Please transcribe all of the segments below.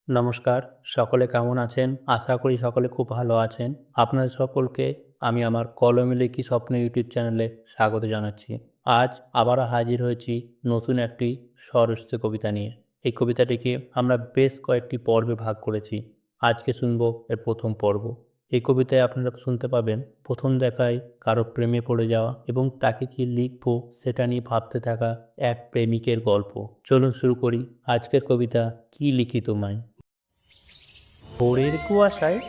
নমস্কার, সকলে কেমন আছেন? আশা করি সকলে খুব ভালো আছেন। আপনাদের সকলকে আমি আমার কলমে লিখি স্বপ্ন ইউটিউব চ্যানেলে স্বাগত জানাচ্ছি। আজ আবারও হাজির হয়েছি নতুন একটি স্বরচিত কবিতা নিয়ে। এই কবিতাটিকে আমরা বেশ কয়েকটি পর্বে ভাগ করেছি। আজকে শুনব এর প্রথম পর্ব। এই কবিতায় আপনারা শুনতে পাবেন প্রথম দেখায় কারো প্রেমে পড়ে যাওয়া এবং তাকে কি লিখব সেটা নিয়ে ভাবতে থাকা এক প্রেমিকের গল্প। চলুন শুরু করি আজকের কবিতা কি লিখি তোমায়। ভোরের কুয়াশায়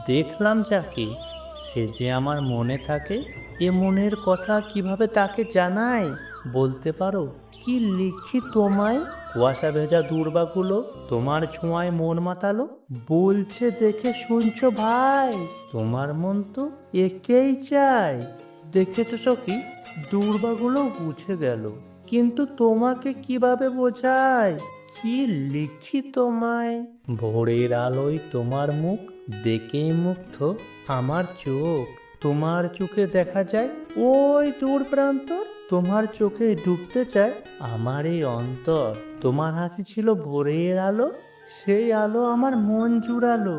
দেখলাম যাকে, সে যে আমার মনে থাকে, এ মনের কথা কিভাবে তাকে জানাই? বলতে পারো কি লিখি তোমায়? কুয়াশা ভেজা দূর্বাগুলো তোমার ছোঁয়ায় মন মাতালো, বলছে দেখে শুনছো ভাই, তোমার মন তো একেই চাই। দেখেছো সখী, দূর্বাগুলো বুঝে গেল, কিন্তু তোমাকে কিভাবে বোঝায়? কি লিখি তোমায়? ভোরের আলোয় তোমার মুখ দেখেই মুগ্ধ আমার চোখ, তোমার চোখে দেখা যায় ওই দূর প্রান্তর, তোমার চোখে ডুবতে চায় আমার এই অন্তর। তোমার হাসি ছিল ভোরের আলো, সেই আলো আমার মন জুড়ালো,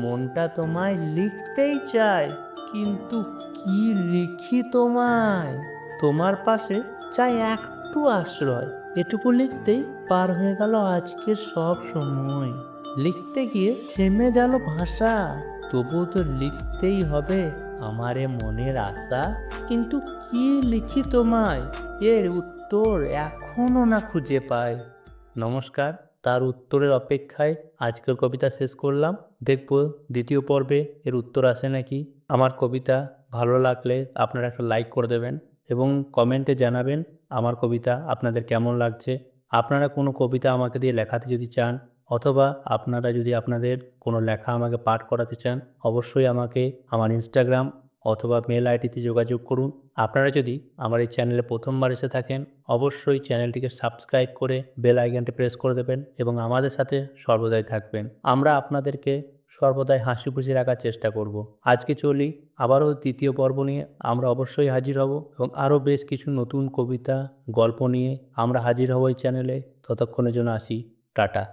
মনটা তোমায় লিখতেই চায়, কিন্তু কি লিখি তোমায়? তোমার পাশে চাই একটু আশ্রয়, এটুকু লিখতেই পার হয়ে গেল আজকের সব সময়। লিখতে গিয়ে থেমে গেল ভাষা, তবুও তো লিখতেই হবে আমার এ মনের আশা, কিন্তু কি লিখি তোমায়? এর উত্তর এখনো না খুঁজে পাই। নমস্কার, তার উত্তরের অপেক্ষায় আজকের কবিতা শেষ করলাম। দেখব দ্বিতীয় পর্বে এর উত্তর আসে নাকি। আমার কবিতা ভালো লাগলে আপনারা একটা লাইক করে দেবেন এবং কমেন্টে জানাবেন আমার কবিতা আপনাদের কেমন লাগছে। আপনারা কোনো কবিতা আমাকে দিয়ে লেখাতে যদি চান, অথবা আপনারা যদি আপনাদের কোনো লেখা আমাকে পাঠ করাতে চান, অবশ্যই আমাকে আমার ইনস্টাগ্রাম অথবা মেল আইডিতে যোগাযোগ করুন। আপনারা যদি আমার এই চ্যানেলে প্রথমবার এসে থাকেন, অবশ্যই চ্যানেলটিকে সাবস্ক্রাইব করে বেল আইকনটি প্রেস করে দেবেন এবং আমাদের সাথে সর্বদাই থাকবেন। আমরা আপনাদেরকে সর্বদাই হাসি খুশি রাখার চেষ্টা করব। আজকে চলি, আবারও দ্বিতীয় পর্ব নিয়ে আমরা অবশ্যই হাজির হব এবং আরও বেশ কিছু নতুন কবিতা, গল্প নিয়ে আমরা হাজির হব এই চ্যানেলে। ততক্ষণের জন্য আসি, টাটা।